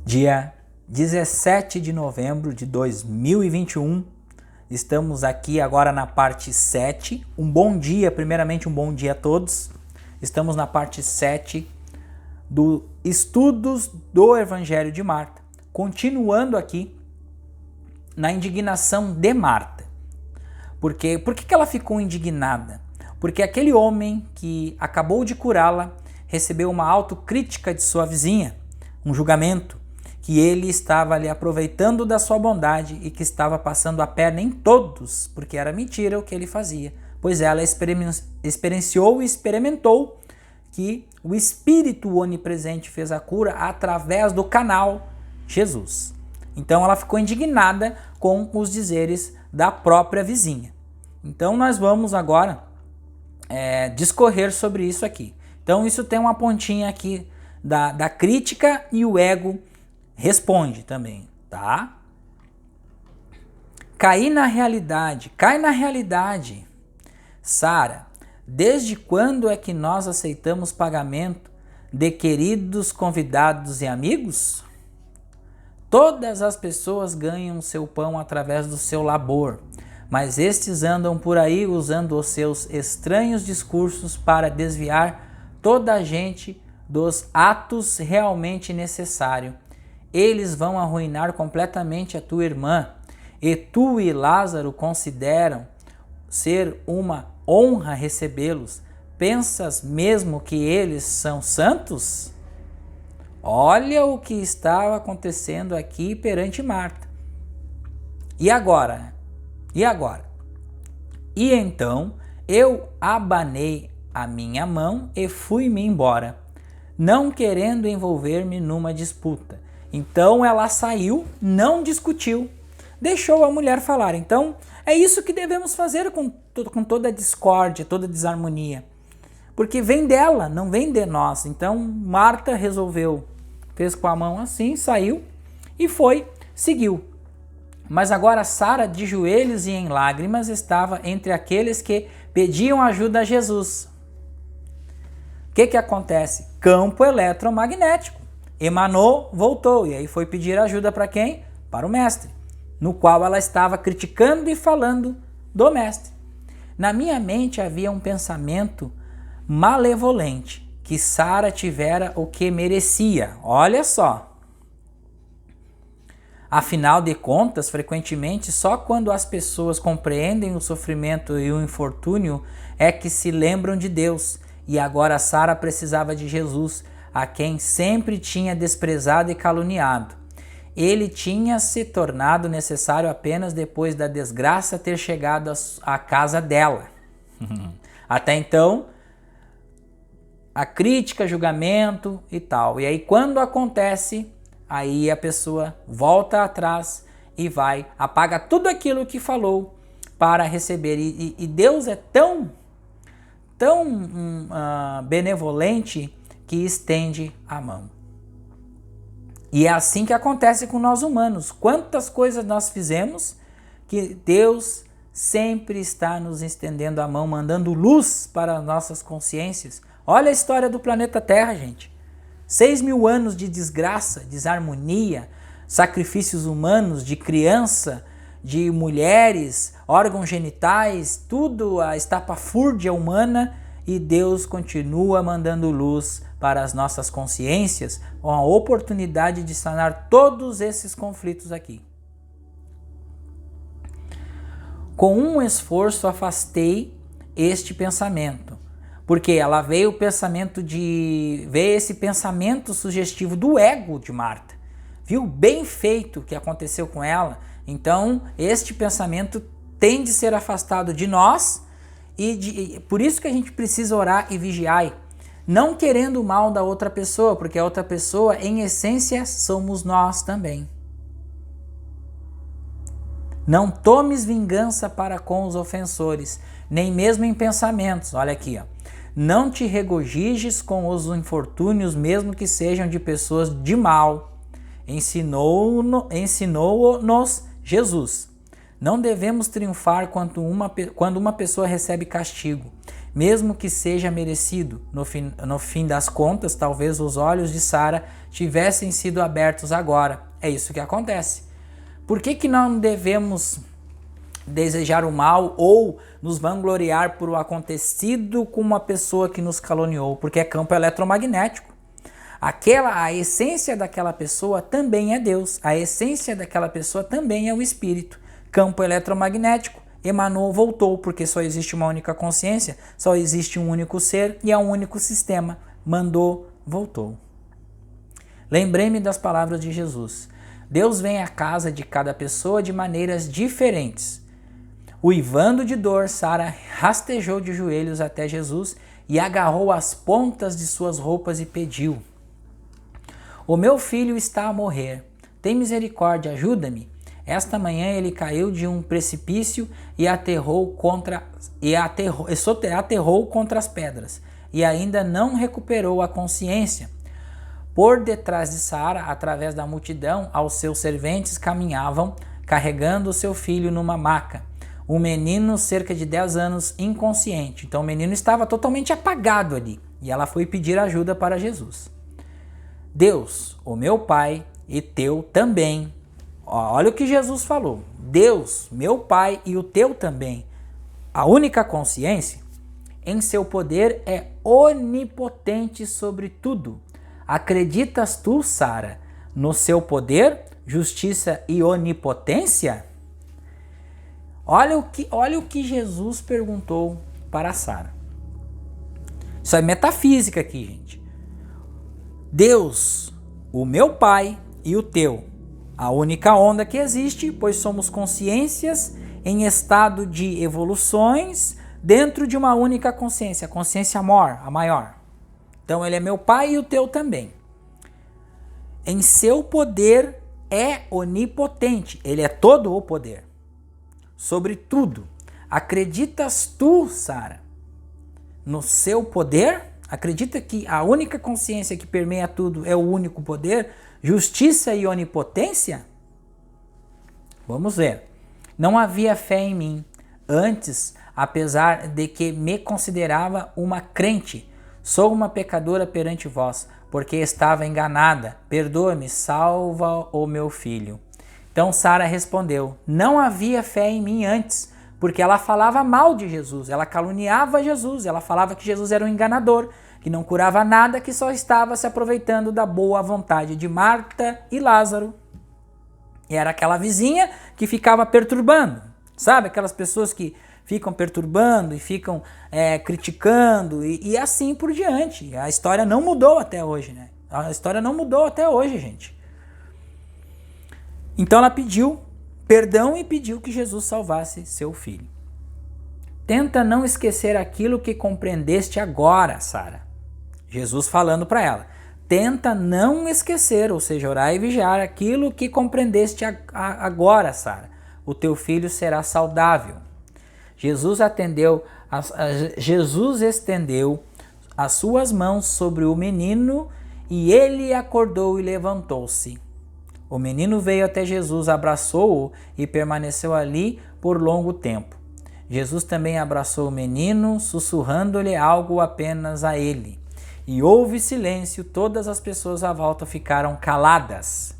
Dia 17 de novembro de 2021, estamos aqui agora na parte 7. Um bom dia, primeiramente um bom dia a todos. Estamos na parte 7 do Estudos do Evangelho de Marta. Continuando aqui na indignação de Marta. Por que ela ficou indignada? Porque aquele homem que acabou de curá-la recebeu uma autocrítica de sua vizinha, um julgamento, que ele estava ali aproveitando da sua bondade e que estava passando a perna em todos, porque era mentira o que ele fazia, pois ela experienciou e experimentou que o Espírito onipresente fez a cura através do canal Jesus. Então ela ficou indignada com os dizeres da própria vizinha. Então nós vamos agora discorrer sobre isso aqui. Então isso tem uma pontinha aqui da crítica e o ego responde também, tá? Cai na realidade. Sara, desde quando é que nós aceitamos pagamento de queridos convidados e amigos? Todas as pessoas ganham seu pão através do seu labor, mas estes andam por aí usando os seus estranhos discursos para desviar toda a gente dos atos realmente necessários. Eles vão arruinar completamente a tua irmã, e tu e Lázaro consideram ser uma honra recebê-los. Pensas mesmo que eles são santos? Olha o que estava acontecendo aqui perante Marta. E agora? E então eu abanei a minha mão e fui-me embora, não querendo envolver-me numa disputa. Então ela saiu, não discutiu, deixou a mulher falar. Então é isso que devemos fazer com toda a discórdia, toda a desarmonia. Porque vem dela, não vem de nós. Então Marta resolveu, fez com a mão assim, saiu e seguiu. Mas agora Sara, de joelhos e em lágrimas, estava entre aqueles que pediam ajuda a Jesus. O que acontece? Campo eletromagnético. Emanou, voltou, e aí foi pedir ajuda para quem? Para o mestre, no qual ela estava criticando e falando do mestre. Na minha mente havia um pensamento malevolente, que Sara tivera o que merecia. Olha só. Afinal de contas, frequentemente, só quando as pessoas compreendem o sofrimento e o infortúnio é que se lembram de Deus. E agora Sara precisava de Jesus, a quem sempre tinha desprezado e caluniado. Ele tinha se tornado necessário apenas depois da desgraça ter chegado à casa dela. Até então, a crítica, julgamento e tal. E aí quando acontece, aí a pessoa volta atrás e apaga tudo aquilo que falou para receber. E Deus é tão benevolente que estende a mão. E é assim que acontece com nós humanos. Quantas coisas nós fizemos que Deus sempre está nos estendendo a mão, mandando luz para as nossas consciências. Olha a história do planeta Terra, gente. 6.000 anos de desgraça, desarmonia, sacrifícios humanos de criança, de mulheres, órgãos genitais, tudo a estapafúrdia humana, e Deus continua mandando luz para as nossas consciências, com a oportunidade de sanar todos esses conflitos aqui. Com um esforço afastei este pensamento, porque ela veio esse pensamento sugestivo do ego de Marta. Viu bem feito o que aconteceu com ela? Então, este pensamento tem de ser afastado de nós, por isso que a gente precisa orar e vigiar, não querendo o mal da outra pessoa, porque a outra pessoa, em essência, somos nós também. Não tomes vingança para com os ofensores, nem mesmo em pensamentos. Olha aqui, ó. Não te regozijes com os infortúnios, mesmo que sejam de pessoas de mal. Ensinou-nos Jesus. Não devemos triunfar quando uma pessoa recebe castigo, mesmo que seja merecido. No fim das contas, talvez os olhos de Sara tivessem sido abertos agora. É isso que acontece. Por que não devemos desejar o mal ou nos vangloriar por o acontecido com uma pessoa que nos caluniou? Porque é campo eletromagnético. A essência daquela pessoa também é Deus. A essência daquela pessoa também é o Espírito. Campo eletromagnético. Emanou, voltou, porque só existe uma única consciência, só existe um único ser e é um único sistema. Mandou, voltou. Lembrei-me das palavras de Jesus. Deus vem à casa de cada pessoa de maneiras diferentes. Uivando de dor, Sara rastejou de joelhos até Jesus e agarrou as pontas de suas roupas e pediu: "O meu filho está a morrer. Tem misericórdia, ajuda-me." Esta manhã ele caiu de um precipício e aterrou contra as pedras, e ainda não recuperou a consciência. Por detrás de Sara, através da multidão, aos seus serventes caminhavam, carregando o seu filho numa maca. Um menino, cerca de 10 anos, inconsciente. Então o menino estava totalmente apagado ali, e ela foi pedir ajuda para Jesus. Deus, o meu Pai e teu também. Olha o que Jesus falou. Deus, meu Pai e o teu também. A única consciência em seu poder é onipotente sobre tudo. Acreditas tu, Sara, no seu poder, justiça e onipotência? Olha o que Jesus perguntou para Sara. Isso é metafísica aqui, gente. Deus, o meu Pai e o teu. A única onda que existe, pois somos consciências em estado de evoluções dentro de uma única consciência, a consciência a maior. Então ele é meu Pai e o teu também. Em seu poder é onipotente, ele é todo o poder. Sobre tudo. Acreditas tu, Sara, no seu poder? Acredita que a única consciência que permeia tudo é o único poder? Justiça e onipotência? Vamos ver. Não havia fé em mim. Antes, apesar de que me considerava uma crente, sou uma pecadora perante vós, porque estava enganada. Perdoa-me, salva o meu filho. Então Sara respondeu: não havia fé em mim antes, porque ela falava mal de Jesus, ela caluniava Jesus, ela falava que Jesus era um enganador, que não curava nada, que só estava se aproveitando da boa vontade de Marta e Lázaro. E era aquela vizinha que ficava perturbando, sabe? Aquelas pessoas que ficam perturbando e ficam criticando e assim por diante. A história não mudou até hoje, né? A história não mudou até hoje, gente. Então ela pediu perdão e pediu que Jesus salvasse seu filho. Tenta não esquecer aquilo que compreendeste agora, Sara. Jesus falando para ela. Tenta não esquecer, ou seja, orar e vigiar aquilo que compreendeste agora, Sara. O teu filho será saudável. Jesus estendeu as suas mãos sobre o menino e ele acordou e levantou-se. O menino veio até Jesus, abraçou-o e permaneceu ali por longo tempo. Jesus também abraçou o menino, sussurrando-lhe algo apenas a ele. E houve silêncio, todas as pessoas à volta ficaram caladas.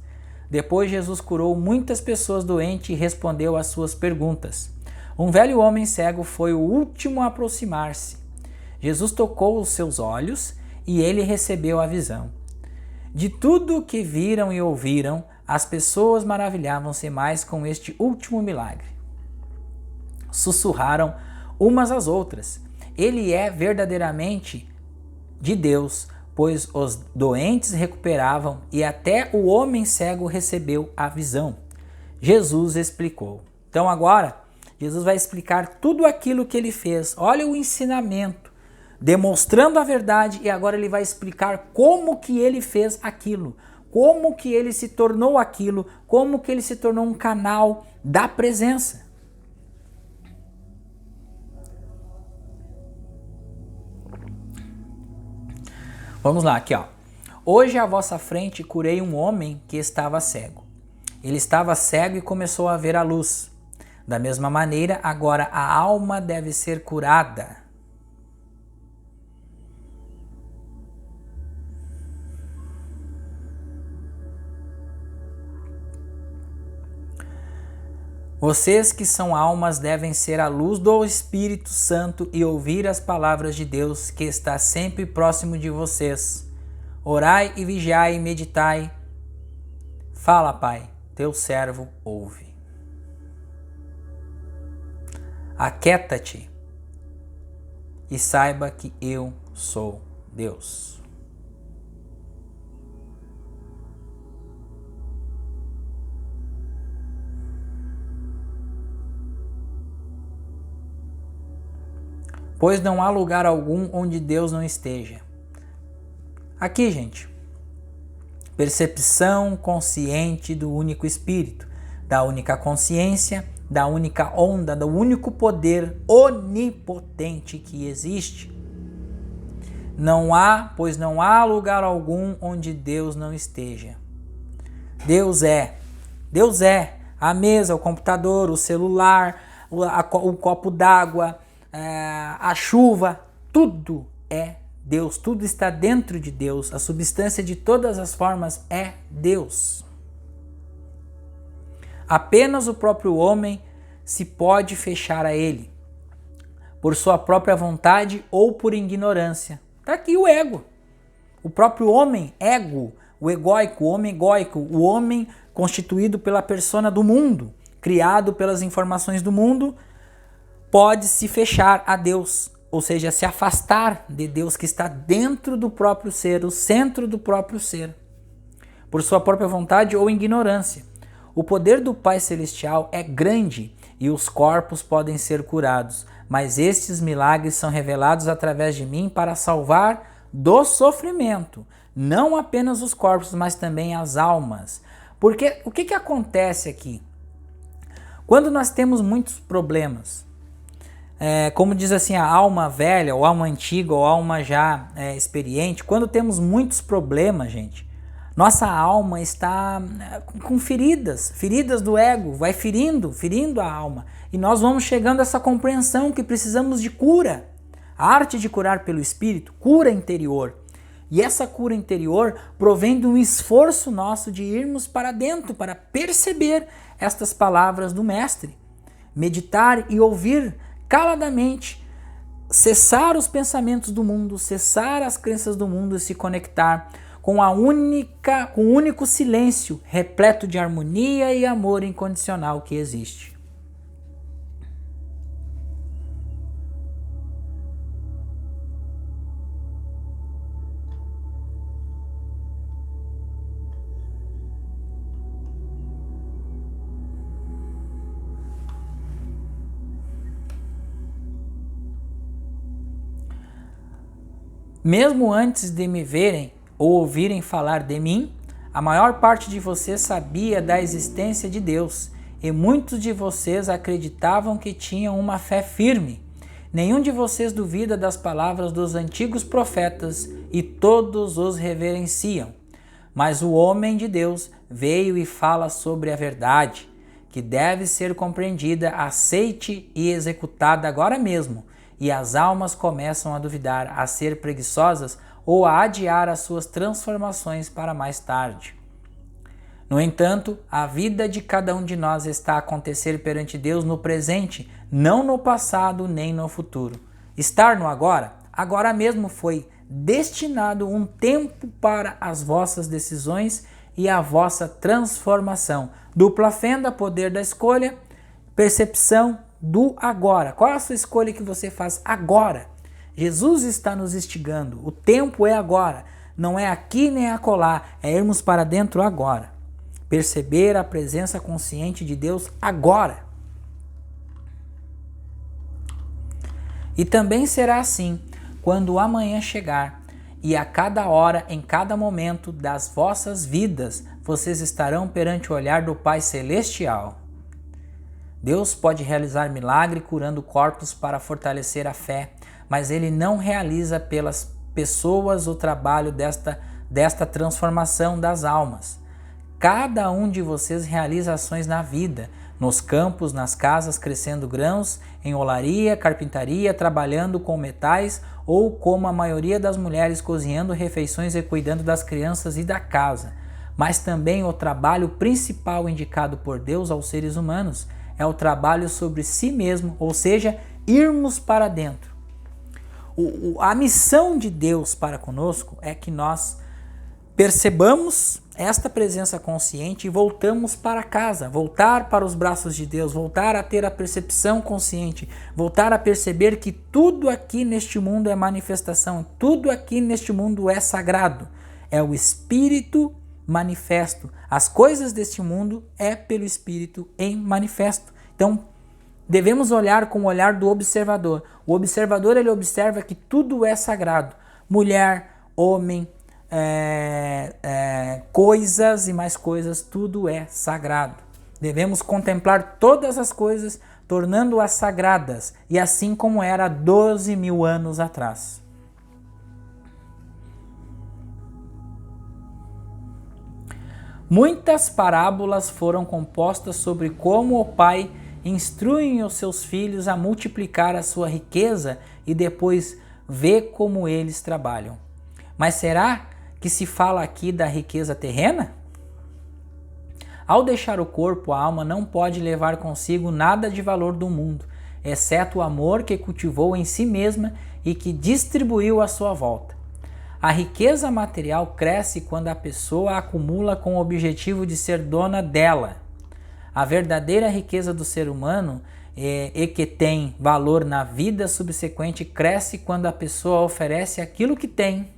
Depois Jesus curou muitas pessoas doentes e respondeu às suas perguntas. Um velho homem cego foi o último a aproximar-se. Jesus tocou os seus olhos e ele recebeu a visão. De tudo o que viram e ouviram, as pessoas maravilhavam-se mais com este último milagre. Sussurraram umas às outras: ele é verdadeiramente de Deus, pois os doentes recuperavam e até o homem cego recebeu a visão. Jesus explicou. Então agora, Jesus vai explicar tudo aquilo que ele fez. Olha o ensinamento, demonstrando a verdade, e agora ele vai explicar como que ele fez aquilo, como que ele se tornou aquilo, como que ele se tornou um canal da presença. Vamos lá, aqui ó. Hoje à vossa frente curei um homem que estava cego. Ele estava cego e começou a ver a luz. Da mesma maneira, agora a alma deve ser curada. Vocês que são almas devem ser a luz do Espírito Santo e ouvir as palavras de Deus que está sempre próximo de vocês. Orai e vigiai e meditai. Fala, Pai, teu servo ouve. Aquieta-te e saiba que eu sou Deus. Pois não há lugar algum onde Deus não esteja. Aqui, gente, percepção consciente do único Espírito, da única consciência, da única onda, do único poder onipotente que existe. Pois não há lugar algum onde Deus não esteja. Deus é a mesa, o computador, o celular, o copo d'água, a chuva, tudo é Deus, tudo está dentro de Deus, a substância de todas as formas é Deus. Apenas o próprio homem se pode fechar a ele, por sua própria vontade ou por ignorância. Está aqui o ego, o próprio homem, ego, o egóico, o homem egóico, o homem constituído pela persona do mundo, criado pelas informações do mundo, pode se fechar a Deus, ou seja, se afastar de Deus que está dentro do próprio ser, o centro do próprio ser, por sua própria vontade ou ignorância. O poder do Pai Celestial é grande e os corpos podem ser curados, mas estes milagres são revelados através de mim para salvar do sofrimento, não apenas os corpos, mas também as almas. Porque o que acontece aqui? Quando nós temos muitos problemas, como diz assim, a alma velha, ou alma antiga, ou alma já experiente, quando temos muitos problemas, gente, nossa alma está com feridas do ego, vai ferindo a alma. E nós vamos chegando a essa compreensão que precisamos de cura. A arte de curar pelo Espírito, cura interior. E essa cura interior provém de um esforço nosso de irmos para dentro, para perceber estas palavras do Mestre. Meditar e ouvir caladamente, cessar os pensamentos do mundo, cessar as crenças do mundo e se conectar com o único silêncio repleto de harmonia e amor incondicional que existe. Mesmo antes de me verem ou ouvirem falar de mim, a maior parte de vocês sabia da existência de Deus e muitos de vocês acreditavam que tinham uma fé firme. Nenhum de vocês duvida das palavras dos antigos profetas e todos os reverenciam. Mas o homem de Deus veio e fala sobre a verdade, que deve ser compreendida, aceite e executada agora mesmo. E as almas começam a duvidar, a ser preguiçosas ou a adiar as suas transformações para mais tarde. No entanto, a vida de cada um de nós está a acontecer perante Deus no presente, não no passado nem no futuro. Estar no agora, agora mesmo foi destinado um tempo para as vossas decisões e a vossa transformação. Dupla fenda, poder da escolha, percepção do agora. Qual é a sua escolha que você faz agora? Jesus está nos instigando. O tempo é agora. Não é aqui nem acolá. É irmos para dentro agora. Perceber a presença consciente de Deus agora. E também será assim quando o amanhã chegar. E a cada hora, em cada momento das vossas vidas, vocês estarão perante o olhar do Pai Celestial. Deus pode realizar milagre curando corpos para fortalecer a fé, mas Ele não realiza pelas pessoas o trabalho desta transformação das almas. Cada um de vocês realiza ações na vida, nos campos, nas casas, crescendo grãos, em olaria, carpintaria, trabalhando com metais ou como a maioria das mulheres cozinhando refeições e cuidando das crianças e da casa. Mas também o trabalho principal indicado por Deus aos seres humanos é o trabalho sobre si mesmo, ou seja, irmos para dentro. A missão de Deus para conosco é que nós percebamos esta presença consciente e voltamos para casa, voltar para os braços de Deus, voltar a ter a percepção consciente, voltar a perceber que tudo aqui neste mundo é manifestação, tudo aqui neste mundo é sagrado, é o Espírito manifesto. As coisas deste mundo é pelo Espírito em manifesto. Então, devemos olhar com o olhar do observador. O observador, ele observa que tudo é sagrado. Mulher, homem, coisas e mais coisas, tudo é sagrado. Devemos contemplar todas as coisas, tornando-as sagradas, e assim como era 12.000 anos atrás. Muitas parábolas foram compostas sobre como o pai instrui os seus filhos a multiplicar a sua riqueza e depois vê como eles trabalham. Mas será que se fala aqui da riqueza terrena? Ao deixar o corpo, a alma não pode levar consigo nada de valor do mundo, exceto o amor que cultivou em si mesma e que distribuiu à sua volta. A riqueza material cresce quando a pessoa a acumula com o objetivo de ser dona dela. A verdadeira riqueza do ser humano e que tem valor na vida subsequente cresce quando a pessoa oferece aquilo que tem.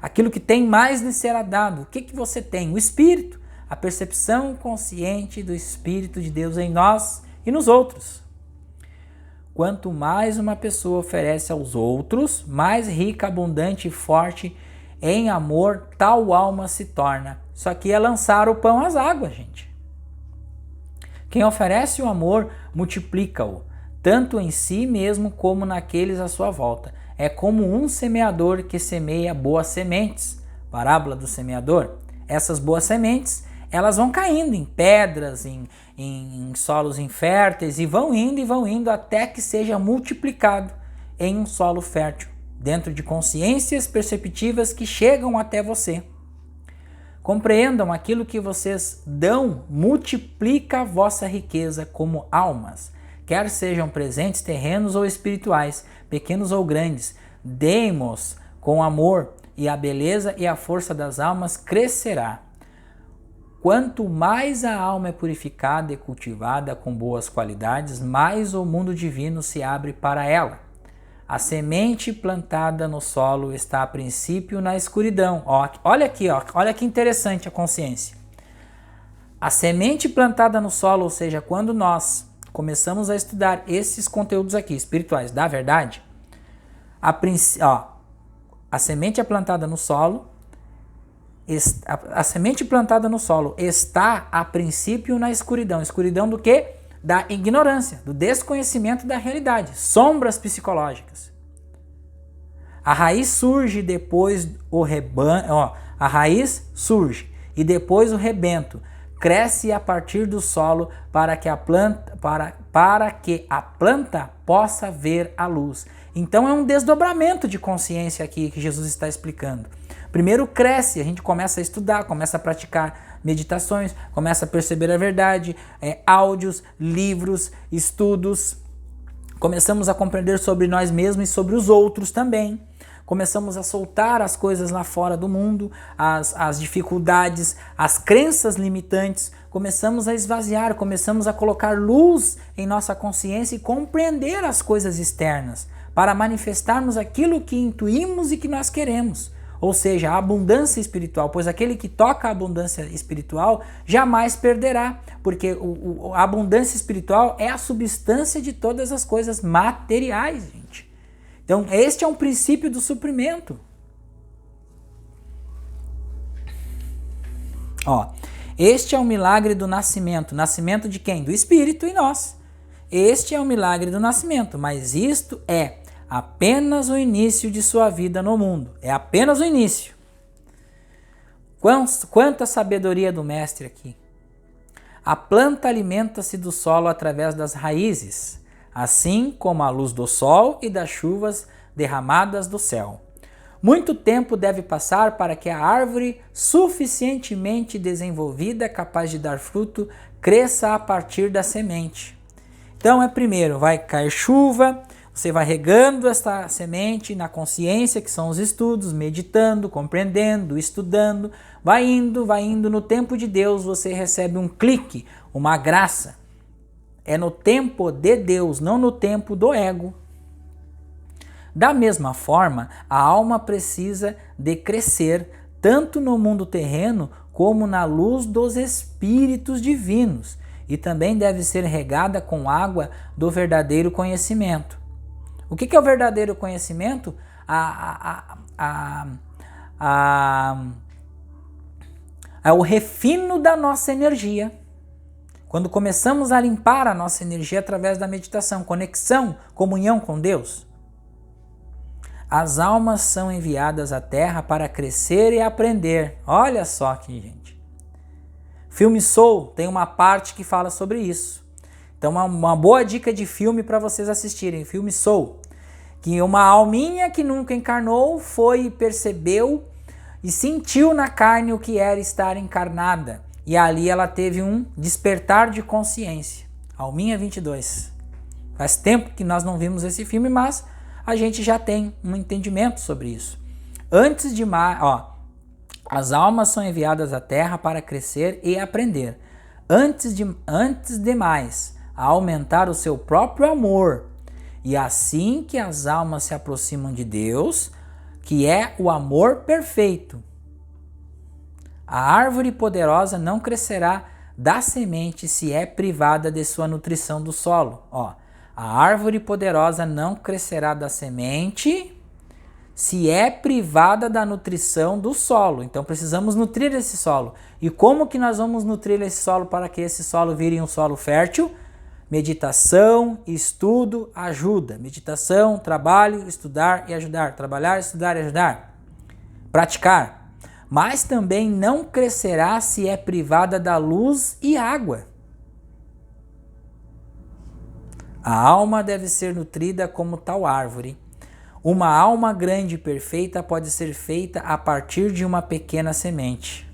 Aquilo que tem mais lhe será dado. O que você tem? O Espírito, a percepção consciente do Espírito de Deus em nós e nos outros. Quanto mais uma pessoa oferece aos outros, mais rica, abundante e forte em amor tal alma se torna. Isso aqui é lançar o pão às águas, gente. Quem oferece o amor, multiplica-o, tanto em si mesmo como naqueles à sua volta. É como um semeador que semeia boas sementes. Parábola do semeador. Essas boas sementes, elas vão caindo em pedras, em solos inférteis e vão indo até que seja multiplicado em um solo fértil, dentro de consciências perceptivas que chegam até você. Compreendam, aquilo que vocês dão multiplica a vossa riqueza como almas, quer sejam presentes terrenos ou espirituais, pequenos ou grandes. Demos com amor e a beleza e a força das almas crescerá. Quanto mais a alma é purificada e cultivada com boas qualidades, mais o mundo divino se abre para ela. A semente plantada no solo está a princípio na escuridão. Olha aqui, olha que interessante a consciência. A semente plantada no solo, ou seja, quando nós começamos a estudar esses conteúdos aqui, espirituais, da verdade, a semente é plantada no solo. A semente plantada no solo está a princípio na escuridão. Escuridão do quê? Da ignorância, do desconhecimento da realidade, sombras psicológicas. A raiz surge depois a raiz surge e depois o rebento cresce a partir do solo para que a planta possa ver a luz. Então é um desdobramento de consciência aqui que Jesus está explicando. Primeiro cresce, a gente começa a estudar, começa a praticar meditações, começa a perceber a verdade, áudios, livros, estudos. Começamos a compreender sobre nós mesmos e sobre os outros também. Começamos a soltar as coisas lá fora do mundo, as dificuldades, as crenças limitantes. Começamos a esvaziar, começamos a colocar luz em nossa consciência e compreender as coisas externas, para manifestarmos aquilo que intuímos e que nós queremos. Ou seja, a abundância espiritual, pois aquele que toca a abundância espiritual jamais perderá, porque a abundância espiritual é a substância de todas as coisas materiais, gente. Então, este é um princípio do suprimento. Este é o milagre do nascimento. Nascimento de quem? Do Espírito em nós. Este é o milagre do nascimento, mas isto é apenas o início de sua vida no mundo. É apenas o início. Quanta sabedoria do mestre aqui. A planta alimenta-se do solo através das raízes, assim como a luz do sol e das chuvas derramadas do céu. Muito tempo deve passar para que a árvore suficientemente desenvolvida, capaz de dar fruto, cresça a partir da semente. Então primeiro vai cair chuva, você vai regando essa semente na consciência, que são os estudos, meditando, compreendendo, estudando, vai indo, no tempo de Deus você recebe um clique, uma graça. É no tempo de Deus, não no tempo do ego. Da mesma forma, a alma precisa de crescer, tanto no mundo terreno como na luz dos espíritos divinos, e também deve ser regada com água do verdadeiro conhecimento. O que é o verdadeiro conhecimento? É o refino da nossa energia. Quando começamos a limpar a nossa energia através da meditação, conexão, comunhão com Deus. As almas são enviadas à Terra para crescer e aprender. Olha só aqui, gente. Filme Soul tem uma parte que fala sobre isso. Então uma boa dica de filme para vocês assistirem, filme Soul. Que uma alminha que nunca encarnou foi, percebeu e sentiu na carne o que era estar encarnada. E ali ela teve um despertar de consciência. Alminha 22. Faz tempo que nós não vimos esse filme, mas a gente já tem um entendimento sobre isso. Antes de mais, as almas são enviadas à Terra para crescer e aprender. Antes de mais, a aumentar o seu próprio amor. E assim que as almas se aproximam de Deus, que é o amor perfeito, a árvore poderosa não crescerá da semente se é privada de sua nutrição do solo. A árvore poderosa não crescerá da semente se é privada da nutrição do solo. Então precisamos nutrir esse solo. E como que nós vamos nutrir esse solo para que esse solo vire um solo fértil? Meditação, estudo, ajuda. Meditação, trabalho, estudar e ajudar. Trabalhar, estudar e ajudar. Praticar. Mas também não crescerá se é privada da luz e água. A alma deve ser nutrida como tal árvore. Uma alma grande e perfeita pode ser feita a partir de uma pequena semente.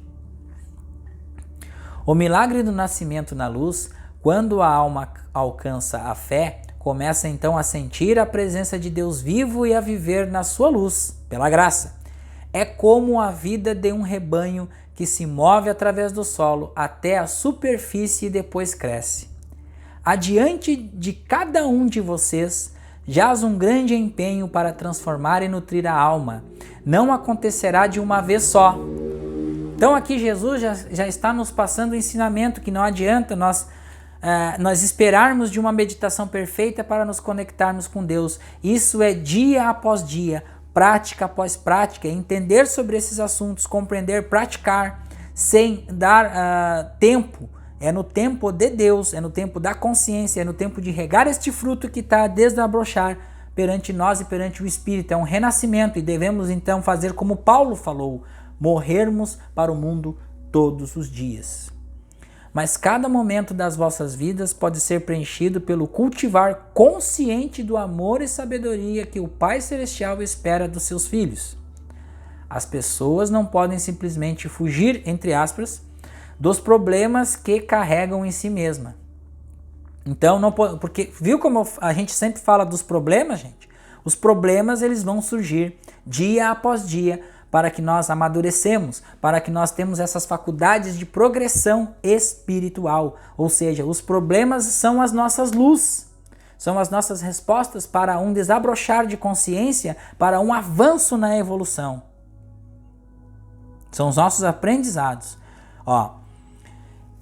O milagre do nascimento na luz, quando a alma alcança a fé, começa então a sentir a presença de Deus vivo e a viver na sua luz, pela graça. É como a vida de um rebanho que se move através do solo até a superfície e depois cresce. Adiante de cada um de vocês jaz um grande empenho para transformar e nutrir a alma. Não acontecerá de uma vez só. Então aqui Jesus já está nos passando o ensinamento que não adianta nós esperarmos de uma meditação perfeita para nos conectarmos com Deus. Isso é dia após dia, prática após prática, entender sobre esses assuntos, compreender, praticar, sem dar tempo. É no tempo de Deus, é no tempo da consciência, é no tempo de regar este fruto que está a desabrochar perante nós e perante o Espírito. É um renascimento e devemos então fazer como Paulo falou, morrermos para o mundo todos os dias. Mas cada momento das vossas vidas pode ser preenchido pelo cultivar consciente do amor e sabedoria que o Pai Celestial espera dos seus filhos. As pessoas não podem simplesmente fugir, entre aspas, dos problemas que carregam em si mesma. Então, não pode, porque viu como a gente sempre fala dos problemas, gente? Os problemas eles vão surgir dia após dia para que nós amadurecemos, para que nós temos essas faculdades de progressão espiritual. Ou seja, os problemas são as nossas luzes, são as nossas respostas para um desabrochar de consciência, para um avanço na evolução. São os nossos aprendizados.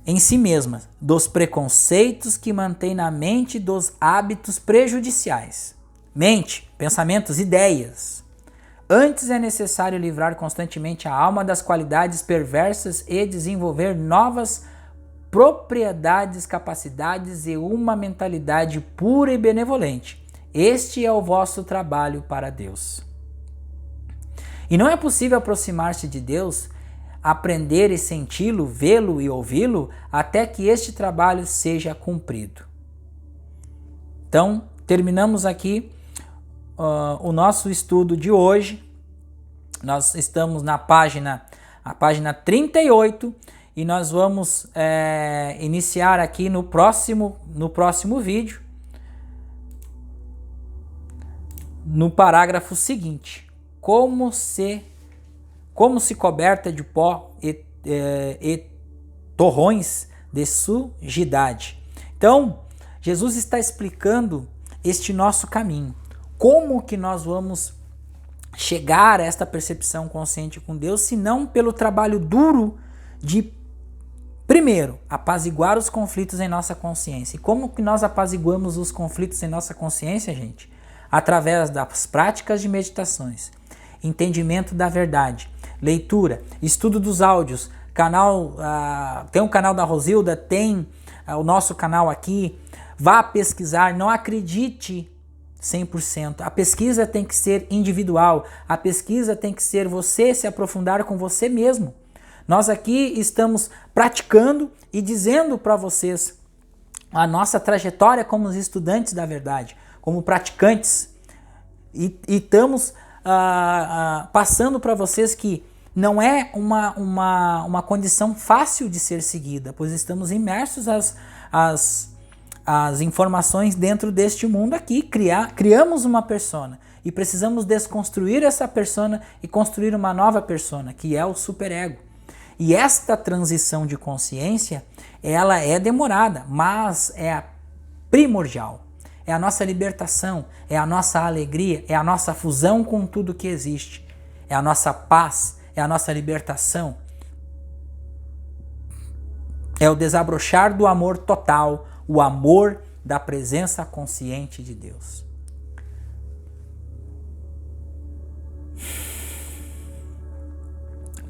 Em si mesmas, dos preconceitos que mantém na mente dos hábitos prejudiciais. Mente, pensamentos, ideias. Antes é necessário livrar constantemente a alma das qualidades perversas e desenvolver novas propriedades, capacidades e uma mentalidade pura e benevolente. Este é o vosso trabalho para Deus. E não é possível aproximar-se de Deus, aprender e senti-lo, vê-lo e ouvi-lo, até que este trabalho seja cumprido. Então, terminamos aqui o nosso estudo de hoje. Nós estamos na página 38 e nós vamos iniciar aqui no próximo vídeo, no parágrafo seguinte: como se coberta de pó e torrões de sujidade. Então, Jesus está explicando este nosso caminho. Como que nós vamos chegar a esta percepção consciente com Deus, se não pelo trabalho duro de, primeiro, apaziguar os conflitos em nossa consciência. E como que nós apaziguamos os conflitos em nossa consciência, gente? Através das práticas de meditações, entendimento da verdade, leitura, estudo dos áudios, tem o canal da Rosilda, tem o nosso canal aqui. Vá pesquisar, não acredite 100%. A pesquisa tem que ser individual, a pesquisa tem que ser você se aprofundar com você mesmo. Nós aqui estamos praticando e dizendo para vocês a nossa trajetória como estudantes da verdade, como praticantes, e estamos passando para vocês que não é uma condição fácil de ser seguida, pois estamos imersos as informações dentro deste mundo aqui. Criamos uma persona e precisamos desconstruir essa persona e construir uma nova persona, que é o superego. E esta transição de consciência, ela é demorada, mas é primordial. É a nossa libertação, é a nossa alegria, é a nossa fusão com tudo que existe, é a nossa paz, é a nossa libertação, é o desabrochar do amor total, o amor da presença consciente de Deus.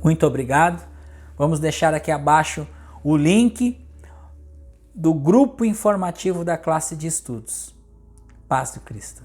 Muito obrigado. Vamos deixar aqui abaixo o link do grupo informativo da classe de estudos. Paz do Cristo.